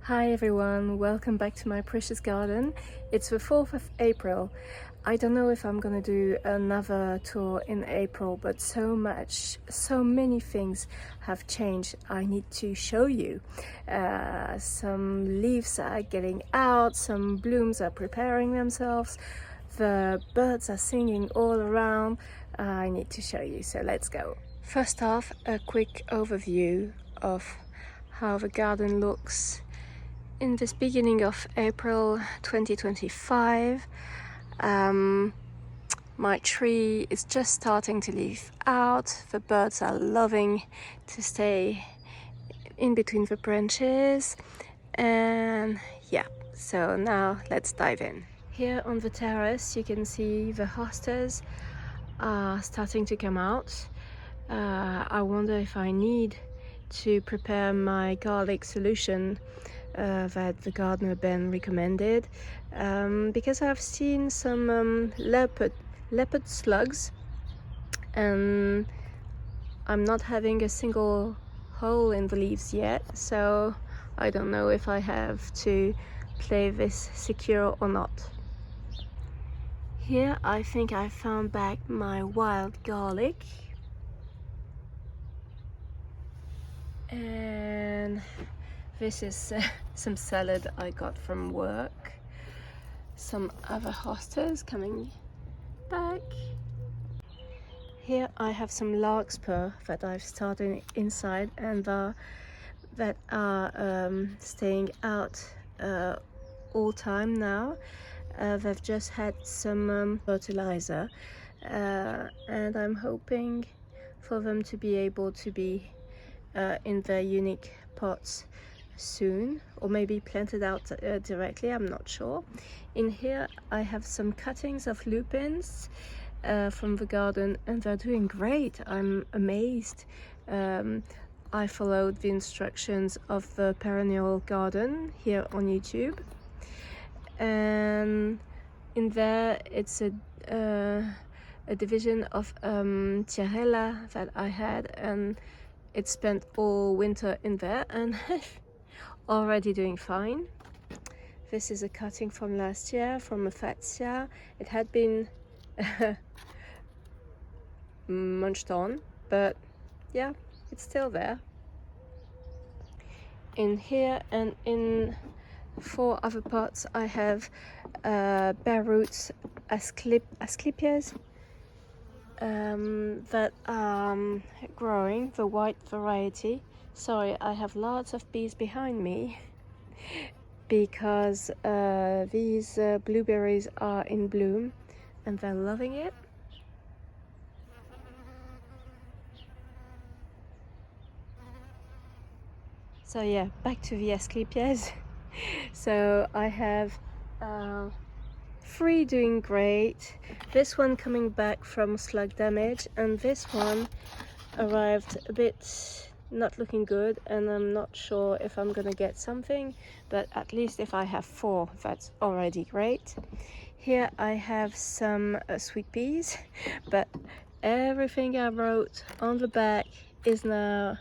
Hi everyone, welcome back to my precious garden. It's the 4th of April. I don't know if I'm gonna do another tour in April, but so many things have changed. I need to show you. Some leaves are getting out, some blooms are preparing themselves, the birds are singing all around. I need to show you, so let's go. First off, a quick overview of how the garden looks in this beginning of April 2025. My tree is just starting to leaf out. The birds are loving to stay in between the branches. And yeah, so now let's dive in. Here on the terrace you can see the hostas are starting to come out. I wonder if I need to prepare my garlic solution that the gardener Ben recommended, because I've seen some leopard slugs and I'm not having a single hole in the leaves yet, so I don't know if I have to play this secure or not. Here I think I found back my wild garlic, and this is some salad I got from work. Some other hostas coming back. Here I have some larkspur that I've started inside and that are staying out all time now. They've just had some fertilizer, and I'm hoping for them to be able to be in their unique pots soon, or maybe planted out directly, I'm not sure. In here I have some cuttings of lupins from the garden, and they're doing great. I'm amazed. I followed the instructions of the perennial garden here on YouTube, and in there it's a division of Tiarella that I had, and it spent all winter in there and already doing fine. This is a cutting from last year from a Fatsia. It had been munched on, but yeah, it's still there. In here and in 4 other pots I have bare roots Asclepias that are growing, the white variety. Sorry, I have lots of bees behind me because these blueberries are in bloom and they're loving it. So yeah, back to the Asclepias. So I have 3 doing great, this one coming back from slug damage, and this one arrived a bit not looking good, and I'm not sure if I'm gonna get something, but at least if I have 4, that's already great. Here I have some sweet peas, but everything I wrote on the back is now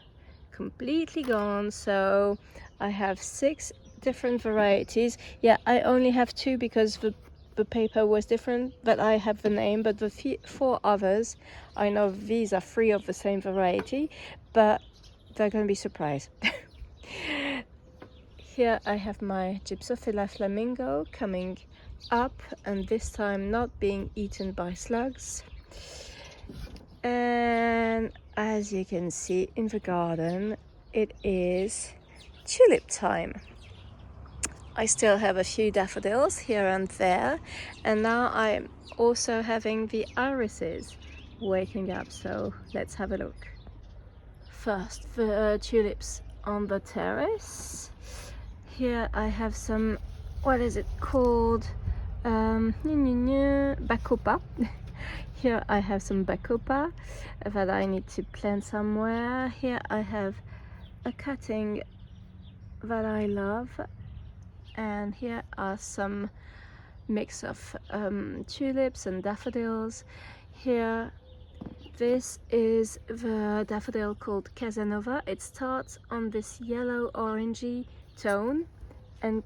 completely gone, so I have 6 different varieties. Yeah, I only have 2 because the paper was different, but I have the name, but the 4 others, I know these are 3 of the same variety, but they're gonna be surprised. Here I have my Gypsophila flamingo coming up, and this time not being eaten by slugs. And as you can see in the garden, it is tulip time. I still have a few daffodils here and there, and now I'm also having the irises waking up, so let's have a look. First, the tulips on the terrace. Here I have some, what is it called? Bacopa. Here I have some Bacopa that I need to plant somewhere. Here I have a cutting that I love, and here are some mix of tulips and daffodils. Here, this is the daffodil called Casanova. It starts on this yellow orangey tone and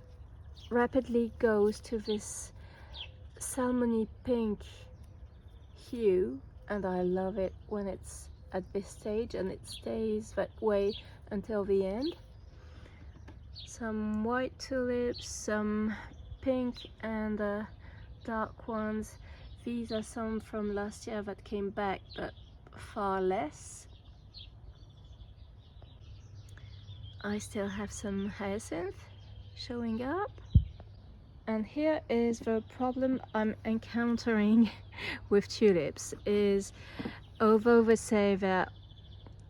rapidly goes to this salmony pink hue, and I love it when it's at this stage, and it stays that way until the end. Some white tulips, some pink and dark ones. These are some from last year that came back, but far less. I still have some hyacinth showing up. And here is the problem I'm encountering with tulips is, although they say they're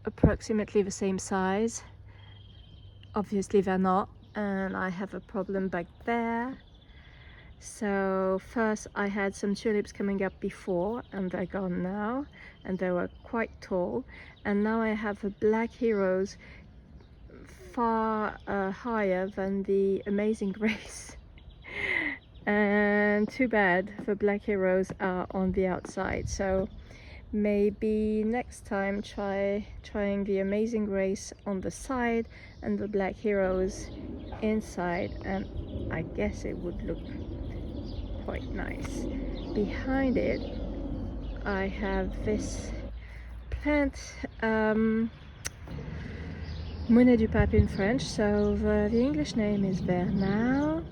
approximately the same size, obviously they're not, and I have a problem back there. So first I had some tulips coming up before and they're gone now, and they were quite tall, and now I have the black heroes far higher than the Amazing Grace. And too bad the black heroes are on the outside, so maybe next time trying the Amazing Grace on the side and the black heroes inside, and I guess it would look quite nice. Behind it I have this plant, Monnaie du Pape in French, so the English name is Vernal.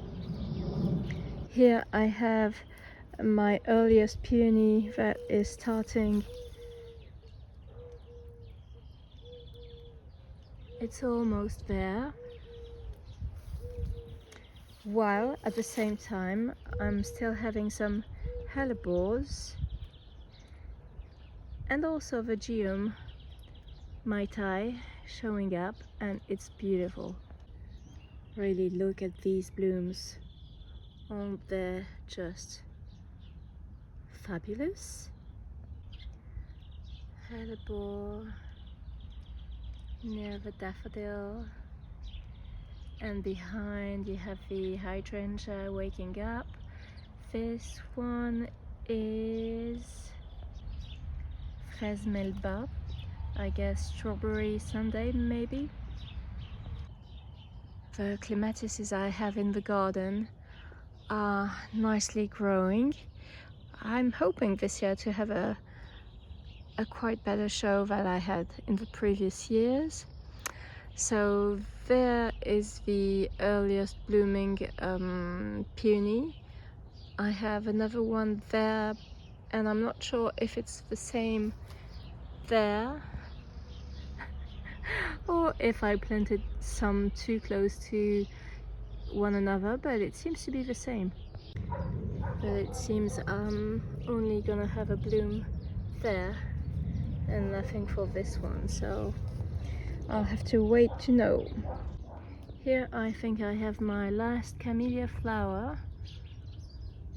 Here I have my earliest peony that is starting. It's almost there. While at the same time I'm still having some hellebores and also the Geum Mai Tai showing up, and it's beautiful. Really look at these blooms. Aren't they just fabulous? Hellebore near the daffodil, and behind you have the hydrangea waking up. This one is Fraise Melba, I guess strawberry sundae maybe. The clematises I have in the garden are nicely growing. I'm hoping this year to have a quite better show than I had in the previous years. So there is the earliest blooming peony. I have another one there, and I'm not sure if it's the same there or if I planted some too close to one another, but it seems to be the same. But it seems I'm only gonna have a bloom there and nothing for this one, so I'll have to wait to know. Here I think I have my last camellia flower,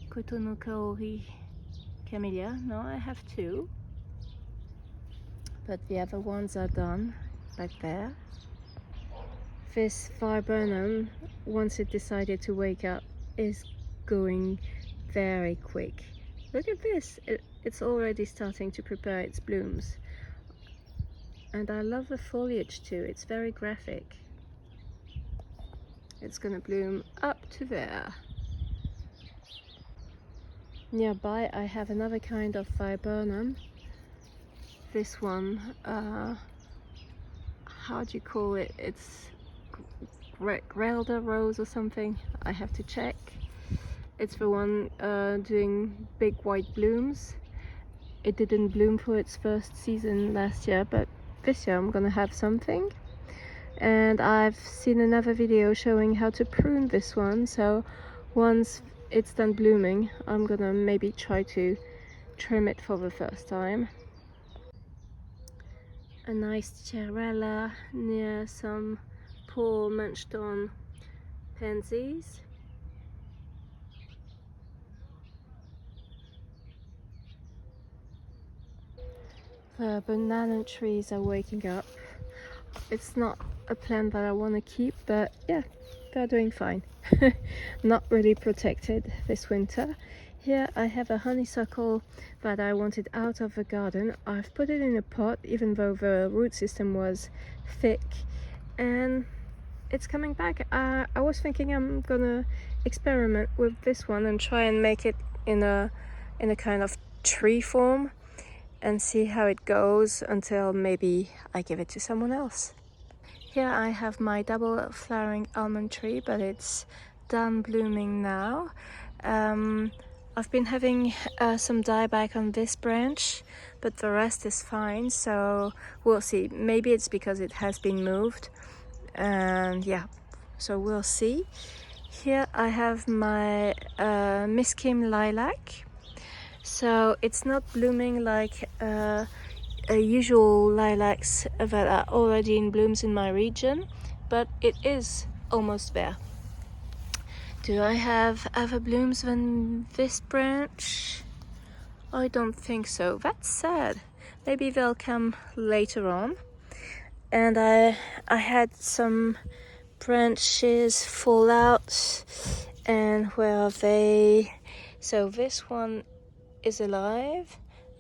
Kotono Kaori camellia. No, I have two, but the other ones are done back there. This viburnum, once it decided to wake up, is going very quick. Look at this, it's already starting to prepare its blooms. And I love the foliage too, it's very graphic. It's gonna bloom up to there. Nearby I have another kind of viburnum. This one, how do you call it? It's Grelda rose or something, I have to check. It's the one doing big white blooms. It didn't bloom for its first season last year, but this year I'm gonna have something. And I've seen another video showing how to prune this one, so once it's done blooming I'm gonna maybe try to trim it for the first time. A nice Cherella near some poor munched on pansies. The banana trees are waking up. It's not a plant that I want to keep, but yeah, they're doing fine. Not really protected this winter. Here I have a honeysuckle that I wanted out of the garden. I've put it in a pot even though the root system was thick, and it's coming back. I was thinking I'm gonna experiment with this one and try and make it in a kind of tree form and see how it goes until maybe I give it to someone else. Here I have my double flowering almond tree, but it's done blooming now. I've been having some dieback on this branch, but the rest is fine, so we'll see. Maybe it's because it has been moved, and yeah, so we'll see. Here I have my Miss Kim lilac. So it's not blooming like usual lilacs that are already in blooms in my region, but it is almost there. Do I have other blooms than this branch? I don't think so. That's sad. Maybe they'll come later on. And I had some branches fall out, and where are they? So this one is alive.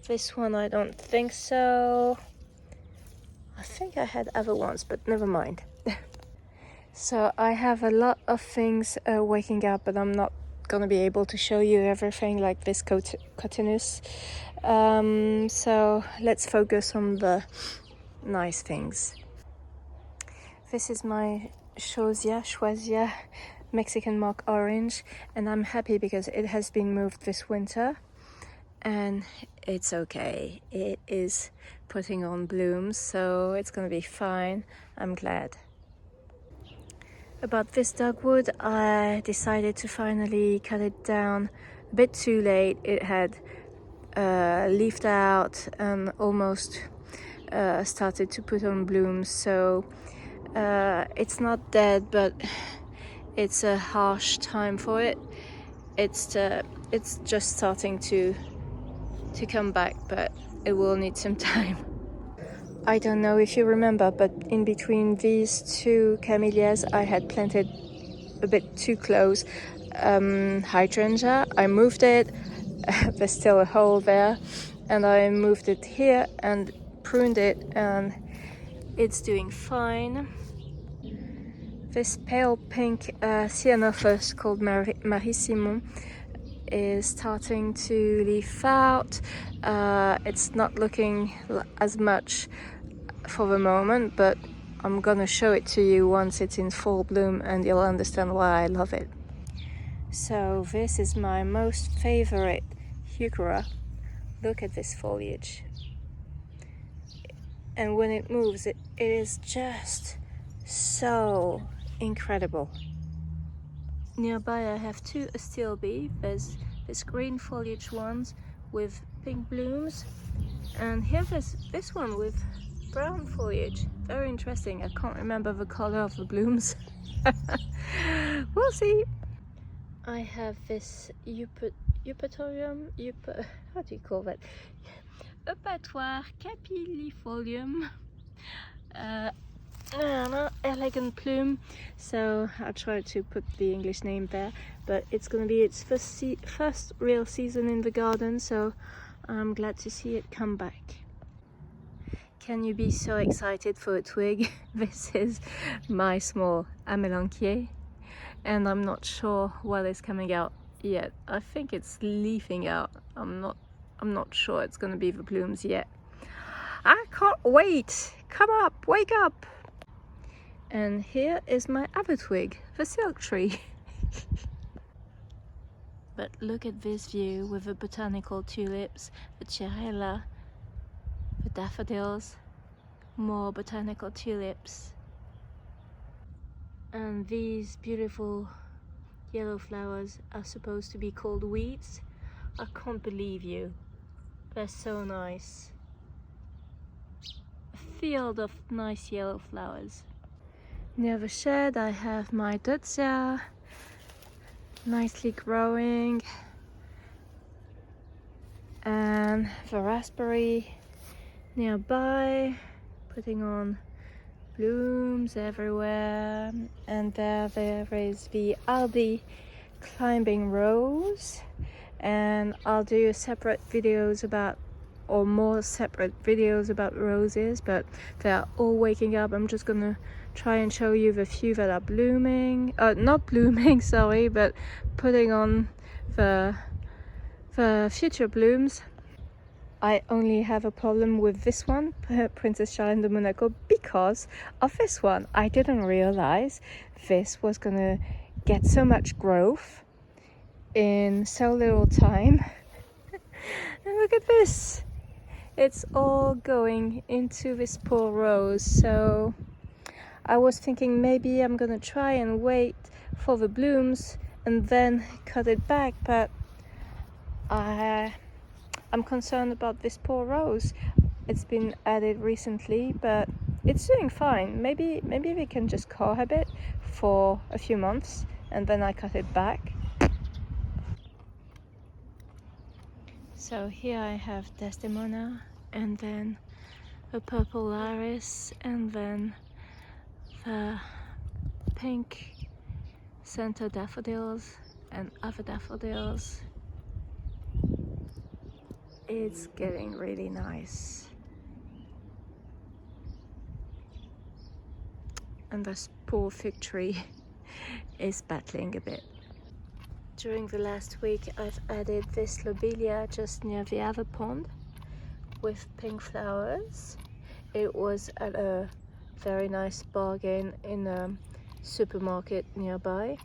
This one I don't think so. I think I had other ones, but never mind. So I have a lot of things waking up, but I'm not gonna be able to show you everything like this cotinus. So let's focus on the nice things. This is my Choisya Mexican mock orange, and I'm happy because it has been moved this winter. And it's okay, it is putting on blooms, so it's gonna be fine. I'm glad. About this dogwood, I decided to finally cut it down a bit too late. It had leafed out and almost started to put on blooms, so it's not dead, but it's a harsh time for it. It's just starting to come back, but it will need some time. I don't know if you remember, but in between these two camellias I had planted a bit too close hydrangea. I moved it, there's still a hole there, and I moved it here and pruned it, and it's doing fine. This pale pink Ceanothus called Marie Simon is starting to leaf out. It's not looking as much for the moment, but I'm gonna show it to you once it's in full bloom and you'll understand why I love it. So this is my most favorite heuchera. Look at this foliage. And when it moves, it is just so incredible. Nearby I have two astilbe. There's this green foliage ones with pink blooms, and here there's this one with brown foliage. Very interesting. I can't remember the color of the blooms. We'll see. I have this Eupatorium, how do you call that? Eupatoire capillifolium. Elegant plume, so I'll try to put the English name there, but it's going to be its first real season in the garden, so I'm glad to see it come back. Can you be so excited for a twig? This is my small Amelanchier, and I'm not sure what is coming out yet. I think it's leafing out. I'm not sure it's going to be the blooms yet. I can't wait! Come up, wake up! And here is my other twig, the silk tree. But look at this view with the botanical tulips, the cherella, the daffodils, more botanical tulips, and these beautiful yellow flowers are supposed to be called weeds. I can't believe you. They're so nice. A field of nice yellow flowers. Near the shed I have my Deutzia, nicely growing, and the raspberry nearby, putting on blooms everywhere. And there is the Aldi climbing rose, and I'll do separate videos about, or more separate videos about roses, but they're all waking up. I'm just gonna try and show you the few that are blooming, not blooming, sorry, but putting on the future blooms. I only have a problem with this one, Princess Charlene de Monaco, because of this one. I didn't realize this was gonna get so much growth in so little time. And look at this, it's all going into this poor rose. So I was thinking maybe I'm gonna try and wait for the blooms and then cut it back, but I'm concerned about this poor rose. It's been added recently, but it's doing fine. Maybe we can just cohabit for a few months and then I cut it back. So here I have Desdemona, and then a purple iris, and then the pink center daffodils and other daffodils. It's getting really nice. And this poor fig tree is battling a bit. During the last week I've added this lobelia just near the other pond with pink flowers. It was at a very nice bargain in a supermarket nearby.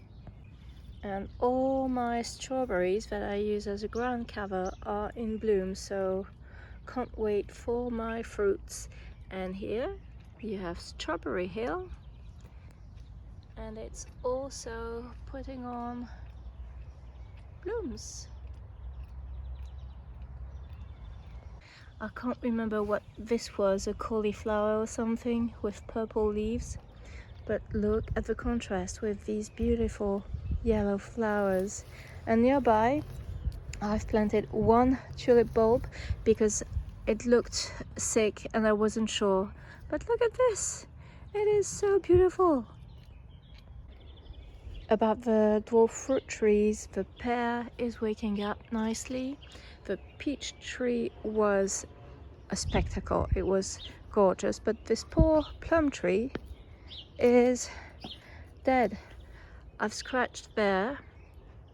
And all my strawberries that I use as a ground cover are in bloom, so can't wait for my fruits. And here you have Strawberry Hill, and it's also putting on blooms. I can't remember what this was, a cauliflower or something with purple leaves, but look at the contrast with these beautiful yellow flowers. And nearby I've planted one tulip bulb because it looked sick and I wasn't sure, but look at this, it is so beautiful. About the dwarf fruit trees, the pear is waking up nicely. The peach tree was a spectacle, it was gorgeous, but this poor plum tree is dead. I've scratched there,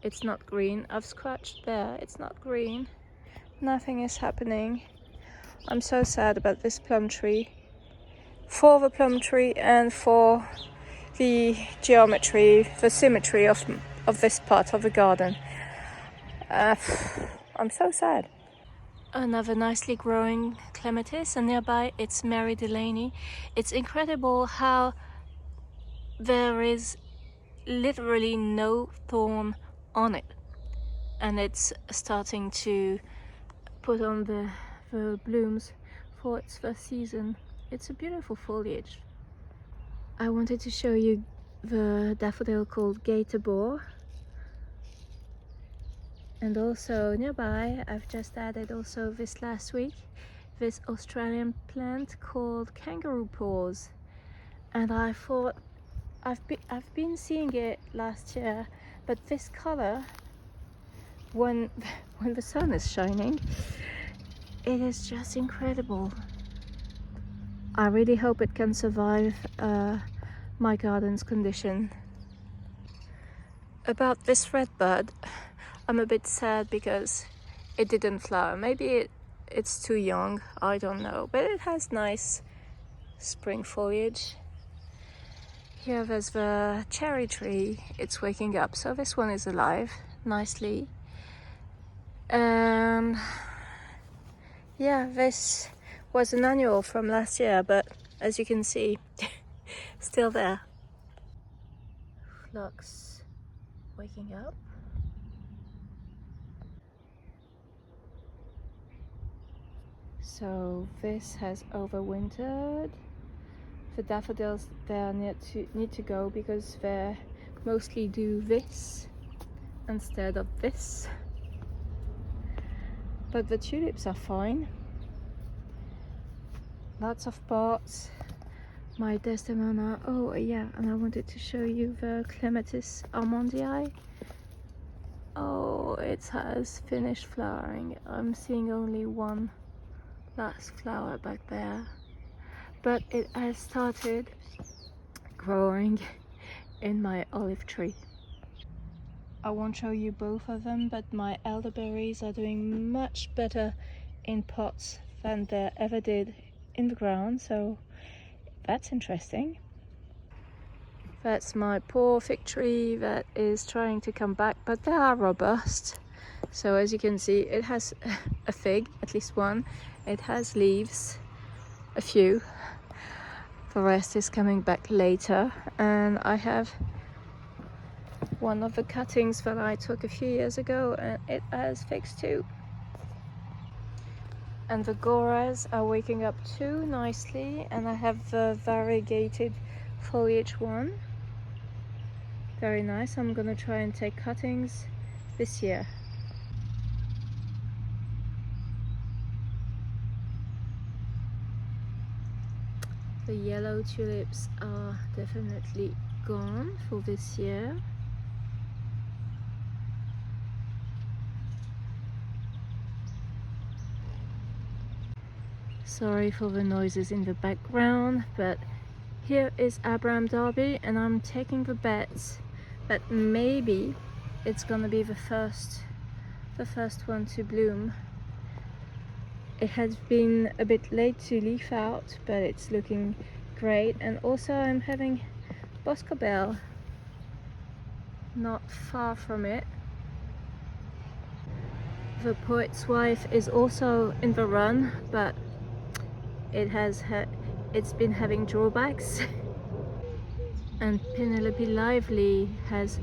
it's not green. I've scratched there, it's not green. Nothing is happening. I'm so sad about this plum tree. For the plum tree and for the geometry, the symmetry of this part of the garden. I'm so sad. Another nicely growing clematis, and nearby it's Mary Delaney. It's incredible how there is literally no thorn on it, and it's starting to put on the blooms for its first season. It's a beautiful foliage. I wanted to show you the daffodil called Gator Boar, and also nearby I've just added also this last week this Australian plant called kangaroo paws, and I thought I've been seeing it last year, but this color when the sun is shining, it is just incredible. I really hope it can survive my garden's condition. About this redbud, I'm a bit sad because it didn't flower. Maybe it's too young, I don't know, but it has nice spring foliage. Here there's the cherry tree, it's waking up, so this one is alive nicely. And yeah, this was an annual from last year, but as you can see, still there. Phlox waking up. So this has overwintered. The daffodils there need to go because they mostly do this instead of this. But the tulips are fine. Lots of pots. My Desdemona. Oh yeah, and I wanted to show you the Clematis Armandii. Oh, it has finished flowering. I'm seeing only one last flower back there, but it has started growing in my olive tree. I won't show you both of them, but my elderberries are doing much better in pots than they ever did in the ground, so that's interesting. That's my poor fig tree that is trying to come back, but they are robust. So as you can see, it has a fig, at least one. It has leaves, a few. The rest is coming back later. And I have one of the cuttings that I took a few years ago, and it has figs too. And the goras are waking up too nicely, and I have the variegated foliage one. Very nice. I'm gonna try and take cuttings this year. The yellow tulips are definitely gone for this year. Sorry for the noises in the background, but here is Abraham Darby, and I'm taking the bet that maybe it's gonna be the first one to bloom. It has been a bit late to leaf out, but it's looking great. And also I'm having Boscobel not far from it. The Poet's Wife is also in the run, but it's been having drawbacks. And Penelope Lively has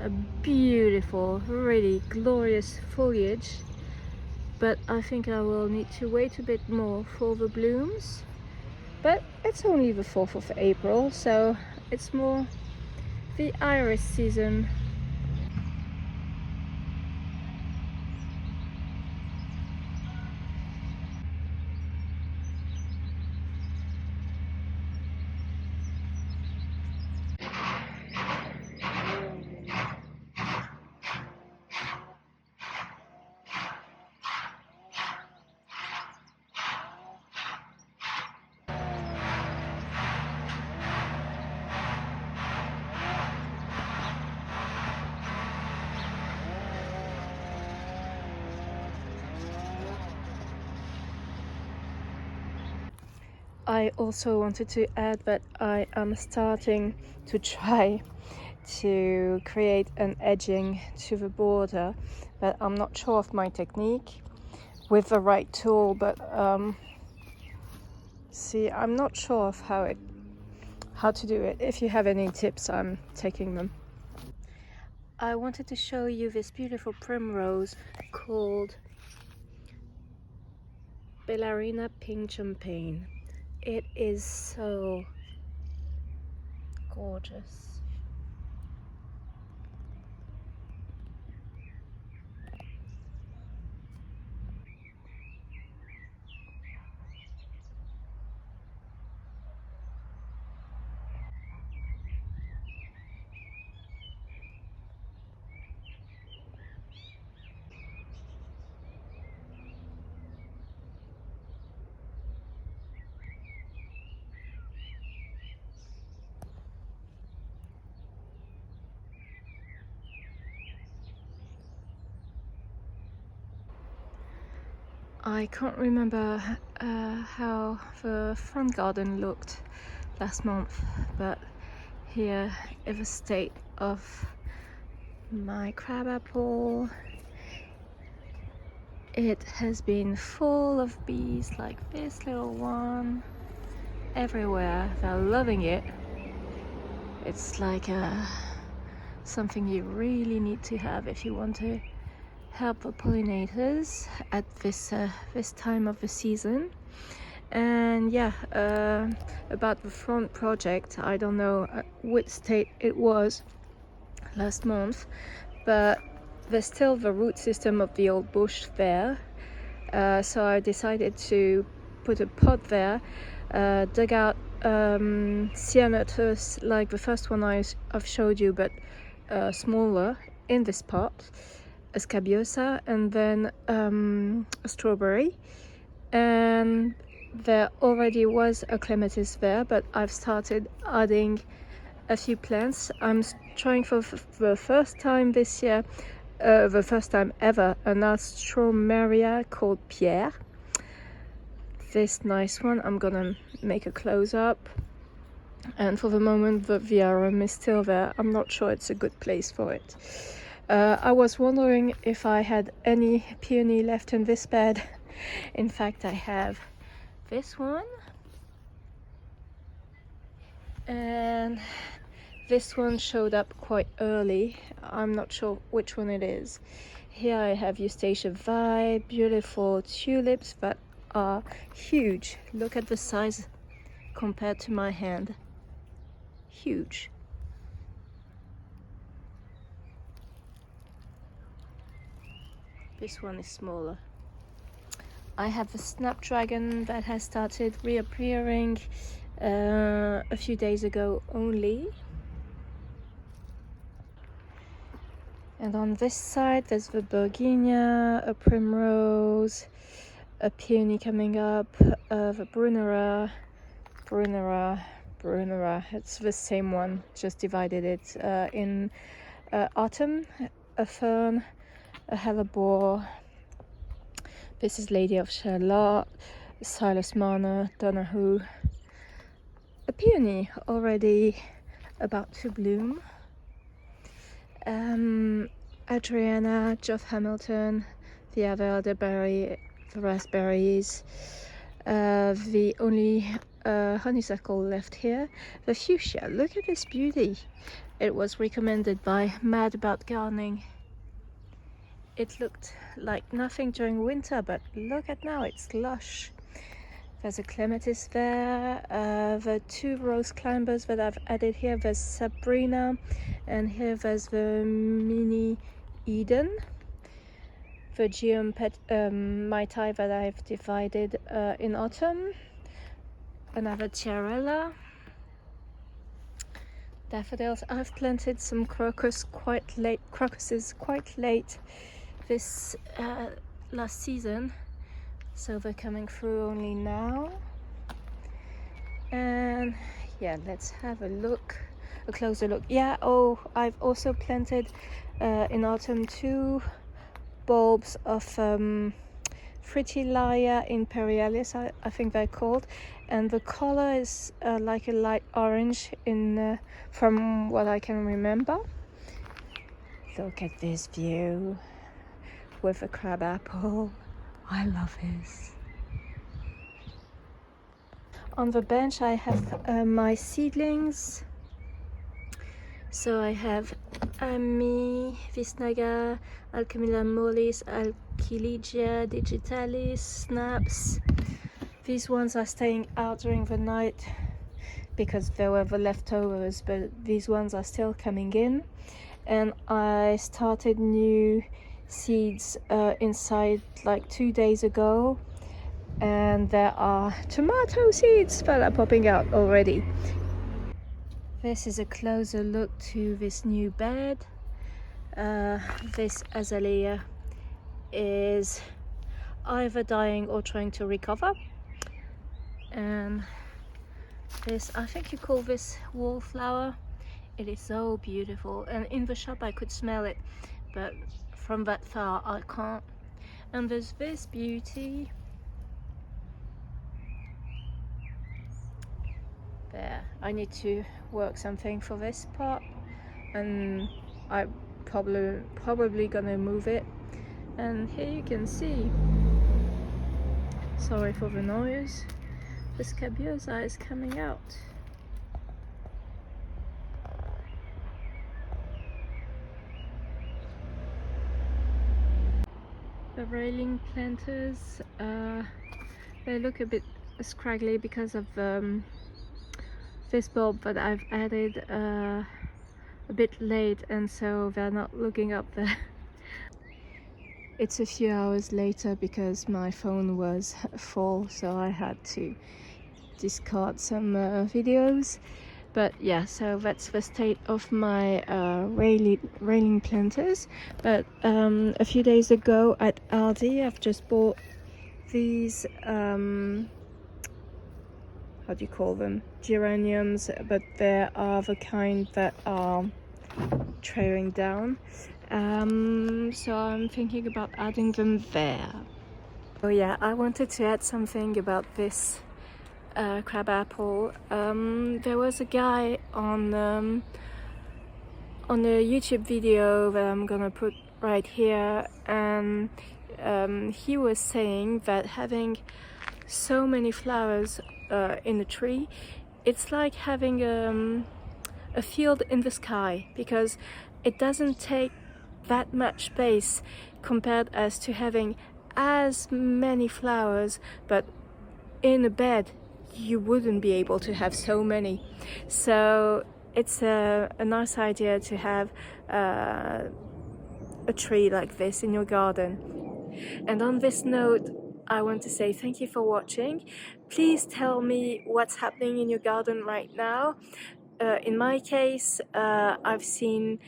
a beautiful, really glorious foliage, but I think I will need to wait a bit more for the blooms. But it's only the 4th of April, so it's more the iris season. I also wanted to add that I am starting to try to create an edging to the border, but I'm not sure of my technique with the right tool. But see, I'm not sure of how to do it. If you have any tips, I'm taking them. I wanted to show you this beautiful primrose called Bellarina Pink Champagne. It is so gorgeous. I can't remember how the front garden looked last month, but here is the state of my crabapple. It has been full of bees, like this little one, everywhere. They're loving it. It's like something you really need to have if you want to help the pollinators at this time of the season. And yeah, about the front project, I don't know which state it was last month, but there's still the root system of the old bush there, so I decided to put a pot there, dug out Cyanurtus like the first one I've showed you, but smaller, in this pot, a Scabiosa, and then a strawberry. And there already was a clematis there, but I've started adding a few plants. I'm trying for the first time this year, the first time ever, an Alstroemeria called Pierre. This nice one, I'm gonna make a close-up. And for the moment the Viarum is still there. I'm not sure it's a good place for it. I was wondering if I had any peony left in this bed. In fact, I have this one, and this one showed up quite early. I'm not sure which one it is. Here I have Eustacia Vi, beautiful tulips that are huge. Look at the size compared to my hand. Huge. This one is smaller. I have a snapdragon that has started reappearing a few days ago only. And on this side there's the Bergenia, a primrose, a peony coming up, the Brunera, it's the same one, just divided it in autumn, a fern, a hellebore. This is Lady of Charlotte, Silas Marner, Donahue, a peony already about to bloom, Adriana, Geoff Hamilton, the other elderberry, the raspberries, the only honeysuckle left here, the fuchsia. Look at this beauty. It was recommended by Mad About Gardening. It looked like nothing during winter, but look at now, it's lush. There's a clematis there, the two rose climbers that I've added here, there's Sabrina, and here there's the mini Eden, the Geum Mai Tai that I've divided in autumn, another Tiarella, daffodils. I've planted some crocuses quite late this last season, so they're coming through only now. And yeah, let's have a closer look. Yeah, oh, I've also planted in autumn 2 bulbs of Fritillaria imperialis, I think they're called, and the color is like a light orange in from what I can remember. Look at this view with a crabapple. I love this. On the bench I have my seedlings. So I have Ami, Visnaga, Alchemilla mollis, Alchiligia digitalis, snaps. These ones are staying out during the night because there were the leftovers, but these ones are still coming in. And I started new seeds inside like 2 days ago, and there are tomato seeds that are popping out already. This is a closer look to this new bed. This azalea is either dying or trying to recover, and this, I think you call this wallflower. It is so beautiful, and in the shop I could smell it, but from that far I can't. And there's this beauty there. I need to work something for this part, and I probably gonna move it. And here you can see, sorry for the noise, the Scabiosa is coming out. The railing planters, they look a bit scraggly because of this bulb that I've added a bit late, and so they're not looking up there. It's a few hours later because my phone was full, so I had to discard some videos. But yeah, so that's the state of my railing planters. But a few days ago at Aldi, I've just bought these how do you call them, geraniums, but there are the kind that are trailing down. So I'm thinking about adding them there. Oh yeah, I wanted to add something about this crabapple. There was a guy on a YouTube video that I'm gonna put right here, and he was saying that having so many flowers in a tree, it's like having a field in the sky, because it doesn't take that much space compared as to having as many flowers, but in a bed you wouldn't be able to have so many. So it's a nice idea to have a tree like this in your garden. And on this note, I want to say thank you for watching. Please tell me what's happening in your garden right now. In my case, I've seen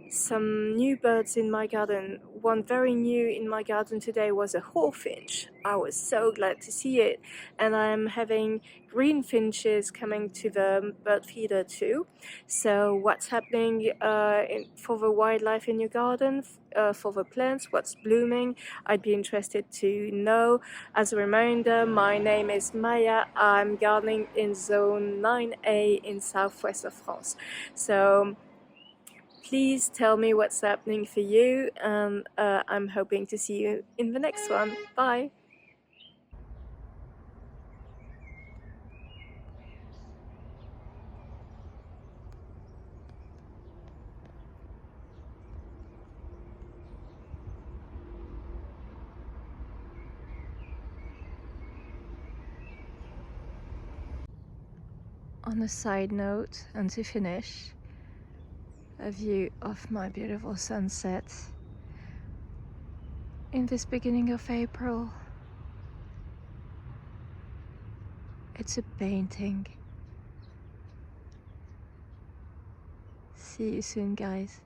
some new birds in my garden. One very new in my garden today was a hawfinch. I was so glad to see it, and I'm having green finches coming to the bird feeder too. So what's happening for the wildlife in your garden, for the plants, what's blooming, I'd be interested to know. As a reminder, my name is Maya. I'm gardening in zone 9A in southwest of France. So please tell me what's happening for you, and I'm hoping to see you in the next one. Bye! On a side note, and to finish, a view of my beautiful sunset in this beginning of April. It's a painting. See you soon, guys.